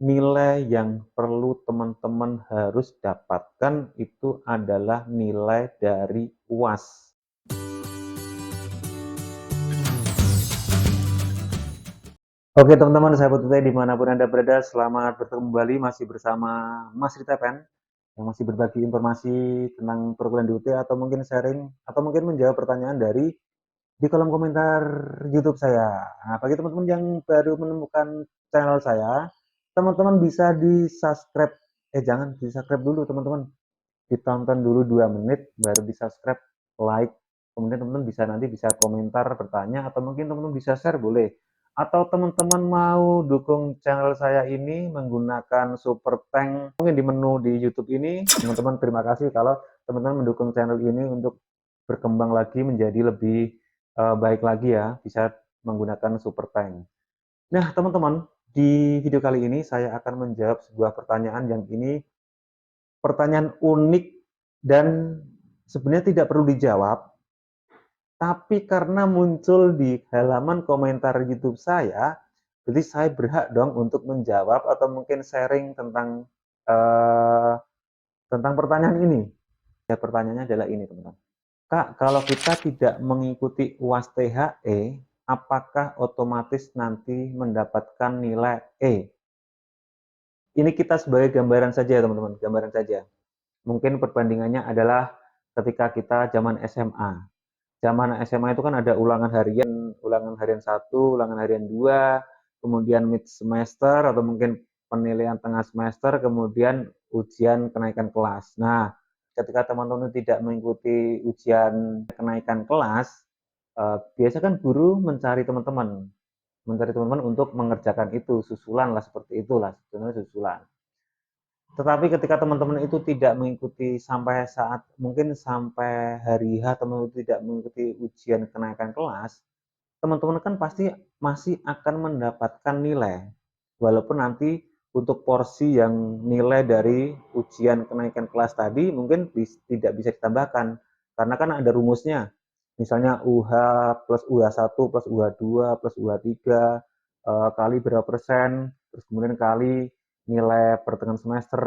Nilai yang perlu teman-teman harus dapatkan itu adalah nilai dari UAS. Oke teman-teman, sahabat UT dimanapun Anda berada, selamat bertemu kembali masih bersama Mas Ritepen yang masih berbagi informasi tentang perkuliahan di UT atau mungkin sharing atau mungkin menjawab pertanyaan dari di kolom komentar YouTube saya. Nah, bagi teman-teman yang baru menemukan channel saya, teman-teman bisa di-subscribe. Jangan di-subscribe dulu teman-teman. Ditonton dulu 2 menit, baru di-subscribe, like. Kemudian teman-teman bisa nanti bisa komentar, bertanya, atau mungkin teman-teman bisa share boleh. Atau teman-teman mau dukung channel saya ini menggunakan super thank mungkin di menu di YouTube ini, teman-teman terima kasih kalau teman-teman mendukung channel ini untuk berkembang lagi menjadi lebih baik lagi ya, bisa menggunakan super thank. Nah, teman-teman, di video kali ini saya akan menjawab sebuah pertanyaan yang ini pertanyaan unik dan sebenarnya tidak perlu dijawab, tapi karena muncul di halaman komentar YouTube saya, jadi saya berhak dong untuk menjawab atau mungkin sharing eh, tentang pertanyaan ini. Ya, pertanyaannya adalah ini, teman-teman. Kak, kalau kita tidak mengikuti UAS THE, apakah otomatis nanti mendapatkan nilai E? Ini kita sebagai gambaran saja, teman-teman, gambaran saja. Mungkin perbandingannya adalah ketika kita zaman SMA. Zaman SMA itu kan ada ulangan harian 1, ulangan harian 2, kemudian mid semester atau mungkin penilaian tengah semester, kemudian ujian kenaikan kelas. Nah, ketika teman-teman tidak mengikuti ujian kenaikan kelas, biasa kan guru mencari teman-teman untuk mengerjakan itu, susulan lah seperti itulah, sebenarnya susulan. Tetapi ketika teman-teman itu tidak mengikuti sampai saat mungkin sampai hari H teman-teman tidak mengikuti ujian kenaikan kelas, teman-teman kan pasti masih akan mendapatkan nilai. Walaupun nanti untuk porsi yang nilai dari ujian kenaikan kelas tadi mungkin tidak bisa ditambahkan karena kan ada rumusnya. Misalnya UH plus UH1 plus UH2 plus UH3 kali berapa persen, terus kemudian kali nilai pertengahan semester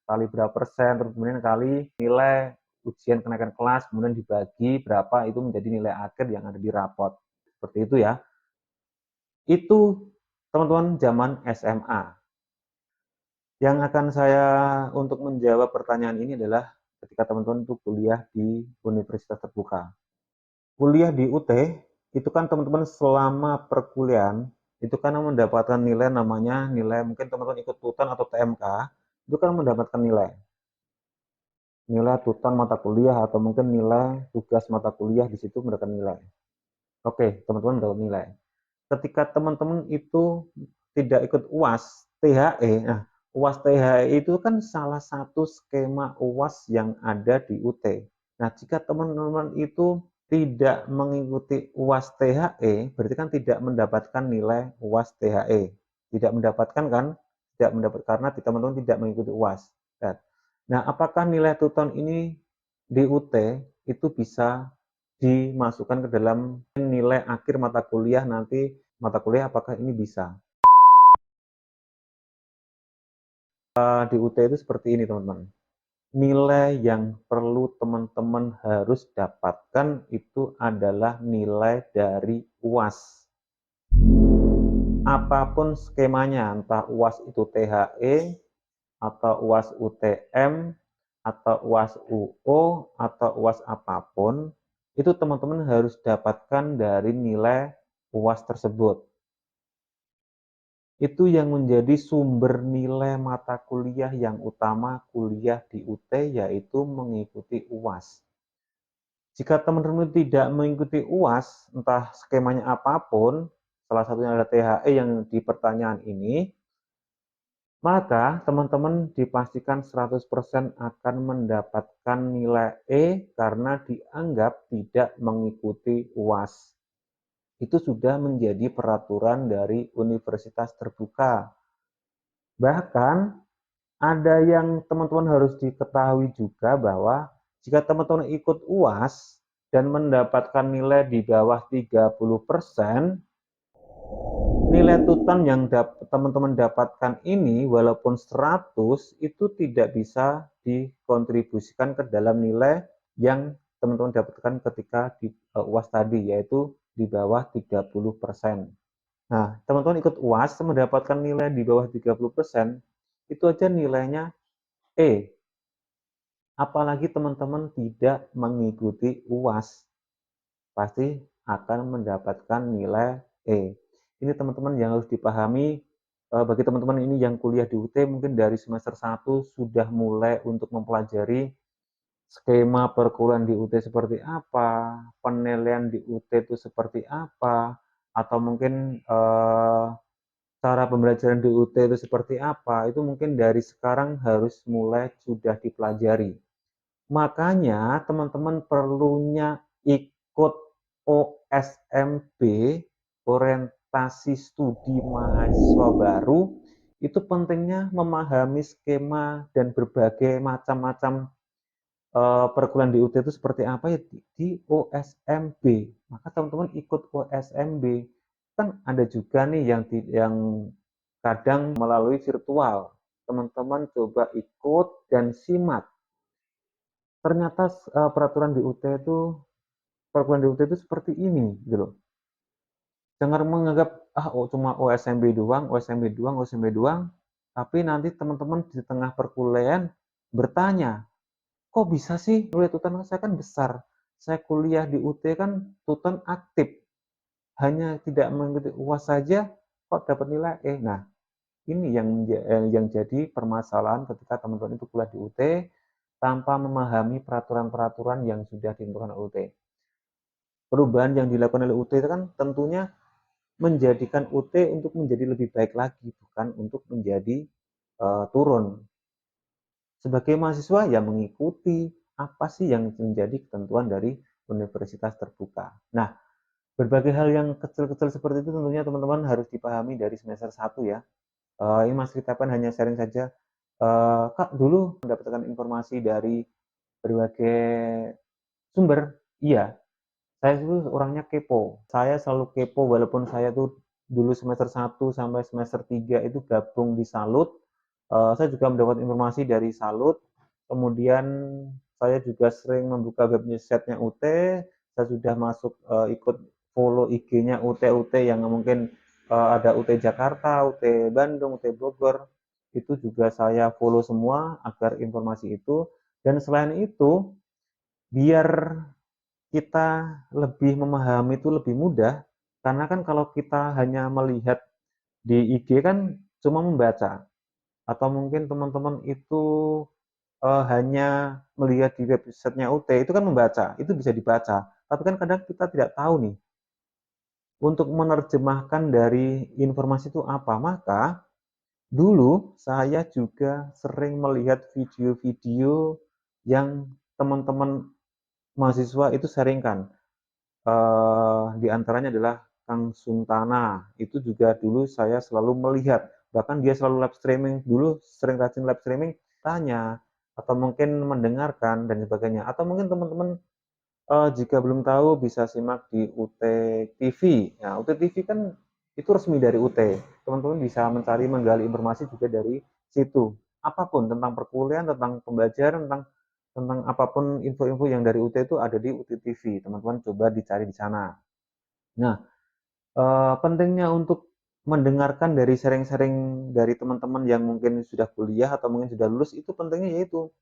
kali berapa persen, terus kemudian kali nilai ujian kenaikan kelas, kemudian dibagi berapa itu menjadi nilai akhir yang ada di rapot. Seperti itu ya. Itu teman-teman zaman SMA. Yang akan saya untuk menjawab pertanyaan ini adalah ketika teman-teman itu kuliah di universitas terbuka. Kuliah di UT itu kan teman-teman selama perkuliahan itu kan mendapatkan nilai namanya nilai mungkin teman-teman ikut TUTAN atau TMK itu kan mendapatkan nilai TUTAN mata kuliah atau mungkin nilai tugas mata kuliah di situ mendapatkan nilai. Oke, teman-teman mendapat nilai. Ketika teman-teman itu tidak ikut UAS THE, nah UAS THE itu kan salah satu skema UAS yang ada di UT. Nah, jika teman-teman itu tidak mengikuti UAS THE, berarti kan tidak mendapatkan nilai UAS THE. Tidak mendapatkan kan? Tidak mendapat karena teman-teman tidak mengikuti UAS. Nah, apakah nilai tuton ini di UT itu bisa dimasukkan ke dalam nilai akhir mata kuliah nanti mata kuliah apakah ini bisa? Di UT itu seperti ini teman-teman. Nilai yang perlu teman-teman harus dapatkan itu adalah nilai dari UAS. Apapun skemanya, entah UAS itu THE, atau UAS UTM, atau UAS UO, atau UAS apapun, itu teman-teman harus dapatkan dari nilai UAS tersebut. Itu yang menjadi sumber nilai mata kuliah yang utama kuliah di UT, yaitu mengikuti UAS. Jika teman-teman tidak mengikuti UAS, entah skemanya apapun, salah satunya adalah THE yang di pertanyaan ini, maka teman-teman dipastikan 100% akan mendapatkan nilai E karena dianggap tidak mengikuti UAS. Itu sudah menjadi peraturan dari universitas terbuka. Bahkan ada yang teman-teman harus diketahui juga bahwa jika teman-teman ikut UAS dan mendapatkan nilai di bawah 30%, nilai tutan yang teman-teman dapatkan ini walaupun 100 itu tidak bisa dikontribusikan ke dalam nilai yang teman-teman dapatkan ketika di UAS tadi, yaitu di bawah 30%. Nah, teman-teman ikut UAS mendapatkan nilai di bawah 30%, itu aja nilainya E. Apalagi teman-teman tidak mengikuti UAS, pasti akan mendapatkan nilai E. Ini teman-teman yang harus dipahami, bagi teman-teman ini yang kuliah di UT mungkin dari semester 1 sudah mulai untuk mempelajari skema perkuliahan di UT seperti apa, penilaian di UT itu seperti apa, atau mungkin cara pembelajaran di UT itu seperti apa, itu mungkin dari sekarang harus mulai sudah dipelajari. Makanya teman-teman perlunya ikut OSMB, orientasi studi mahasiswa baru, itu pentingnya memahami skema dan berbagai macam-macam perkuliahan di UT itu seperti apa ya di OSMB. Maka teman-teman ikut OSMB. Kan ada juga nih yang kadang melalui virtual. Teman-teman coba ikut dan simak. Ternyata peraturan di UT itu perguruan di UT itu seperti ini gitu loh. Jangan menganggap oh, cuma OSMB doang, OSMB doang, OSMB doang, tapi nanti teman-teman di tengah perkuliahan bertanya, kok bisa sih nilai tutan saya kan besar. Saya kuliah di UT kan tutan aktif, hanya tidak mengikuti UAS saja kok dapat nilai E. Nah, ini yang jadi permasalahan ketika teman-teman itu kuliah di UT tanpa memahami peraturan-peraturan yang sudah ditentukan oleh UT. Perubahan yang dilakukan oleh UT itu kan tentunya menjadikan UT untuk menjadi lebih baik lagi, bukan untuk menjadi turun. Sebagai mahasiswa ya mengikuti apa sih yang menjadi ketentuan dari universitas terbuka. Nah, berbagai hal yang kecil-kecil seperti itu tentunya teman-teman harus dipahami dari semester 1 ya. Ini Mas Ritapan hanya sharing saja. Kak, dulu mendapatkan informasi dari berbagai sumber. Iya, saya itu orangnya kepo. Saya selalu kepo walaupun saya tuh dulu semester 1 sampai semester 3 itu gabung di Salut. Saya juga mendapat informasi dari Salut. Kemudian saya juga sering membuka websitenya UT. Saya sudah masuk ikut follow IG-nya UT-UT yang mungkin ada UT Jakarta, UT Bandung, UT Bogor. Itu juga saya follow semua agar informasi itu. Dan selain itu, biar kita lebih memahami itu lebih mudah, karena kan kalau kita hanya melihat di IG kan cuma membaca, atau mungkin teman-teman itu hanya melihat di websitenya UT itu kan membaca, itu bisa dibaca. Tapi kan kadang kita tidak tahu nih untuk menerjemahkan dari informasi itu apa. Maka dulu saya juga sering melihat video-video yang teman-teman mahasiswa itu sharingkan. Di antaranya adalah Kang Suntana. Itu juga dulu saya selalu melihat, bahkan dia selalu live streaming, dulu sering rajin live streaming, tanya, atau mungkin mendengarkan, dan sebagainya. Atau mungkin teman-teman jika belum tahu bisa simak di UT TV. Nah, UT TV kan itu resmi dari UT. Teman-teman bisa mencari, menggali informasi juga dari situ. Apapun tentang perkuliahan, tentang pembelajaran, tentang apapun info-info yang dari UT itu ada di UT TV. Teman-teman coba dicari di sana. Nah, pentingnya untuk mendengarkan dari sharing-sharing dari teman-teman yang mungkin sudah kuliah atau mungkin sudah lulus itu pentingnya yaitu,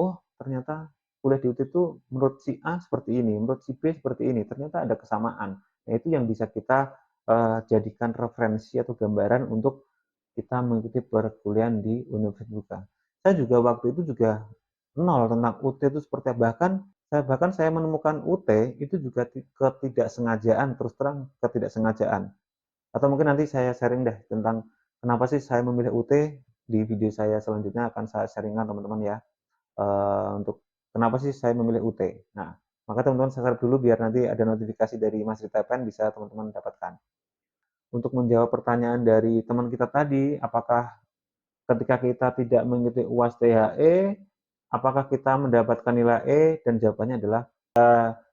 oh ternyata kuliah di UT itu menurut si A seperti ini, menurut si B seperti ini, ternyata ada kesamaan. Nah, itu yang bisa kita jadikan referensi atau gambaran untuk kita mengikuti perkuliahan di Universitas Buka. Saya juga waktu itu juga nol tentang UT itu seperti apa. Bahkan saya menemukan UT itu juga ketidaksengajaan, terus terang ketidaksengajaan. Atau mungkin nanti saya sharing deh tentang kenapa sih saya memilih UT di video saya selanjutnya akan saya sharingkan teman-teman ya. Untuk kenapa sih saya memilih UT. Nah, maka teman-teman subscribe dulu biar nanti ada notifikasi dari Mas Ritapen bisa teman-teman dapatkan. Untuk menjawab pertanyaan dari teman kita tadi, apakah ketika kita tidak mengikuti UAS THE, apakah kita mendapatkan nilai E? Dan jawabannya adalah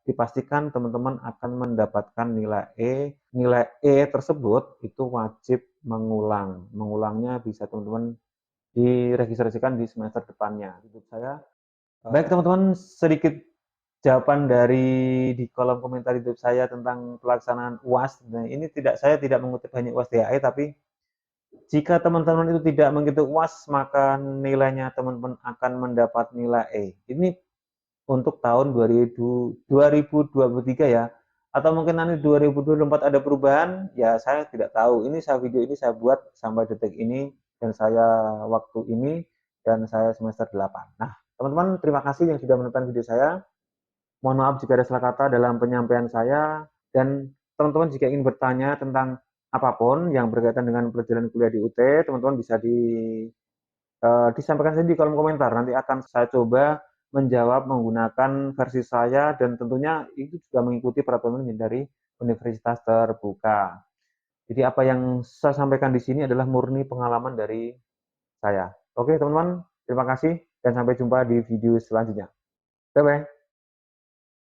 dipastikan teman-teman akan mendapatkan nilai E. Nilai E tersebut itu wajib mengulang. Mengulangnya bisa teman-teman diregistrasikan di semester depannya. Itu saya. Baik teman-teman, sedikit jawaban dari di kolom komentar YouTube saya tentang pelaksanaan UAS. Nah, ini saya tidak mengutip hanya UAS DAE, tapi jika teman-teman itu tidak mengikuti UAS, maka nilainya teman-teman akan mendapat nilai E. Ini untuk tahun 2023 ya. Atau mungkin nanti 2024 ada perubahan, ya saya tidak tahu. Video ini saya buat sampai detik ini, dan saya waktu ini, dan saya semester 8. Nah, teman-teman terima kasih yang sudah menonton video saya. Mohon maaf jika ada salah kata dalam penyampaian saya, dan teman-teman jika ingin bertanya tentang apapun yang berkaitan dengan perjalanan kuliah di UT, teman-teman bisa disampaikan saja di kolom komentar. Nanti akan saya coba menjawab menggunakan versi saya, dan tentunya itu juga mengikuti peraturan dari universitas terbuka. Jadi apa yang saya sampaikan di sini adalah murni pengalaman dari saya. Oke teman-teman, terima kasih dan sampai jumpa di video selanjutnya. Bye-bye.